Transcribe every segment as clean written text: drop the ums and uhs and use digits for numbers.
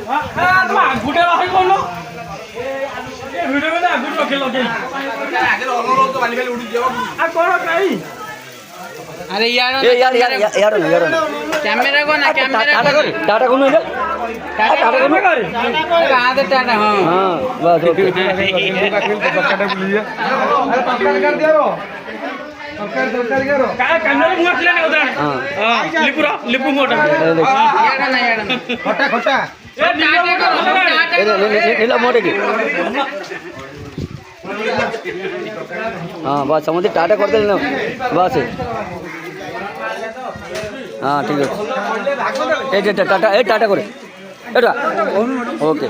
আগুটা রাখি কোন ভিডিও में আগুট রকে লগে আগে অলল তো বালি বালি উড়ি যাও আর কোন নাই अरे यार यार कैमरा को ना कैमरा टाटा कौन है टाटा कौन कहां दे टाटा हां हां बस ओके बक्काटा बुलिया अरे पक्का कर दिया रो सरकार करो काय कैमरा मुंह खिला नहीं उधर हां लिपू मोटा यार ना खोटा खोटा ए टाटा को नीला मोटे की हाँ बस समझे टाटा करते ना बस हाँ ठीक है टाटा टाटा करे एटा ओके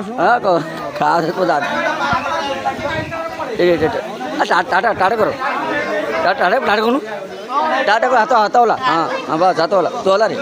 हाँ खा तो टाटा टाटा करो टाटा टाटा कौन टाटा को हाथ वाला हाँ हाँ बस हाथ वाला तो वाला रे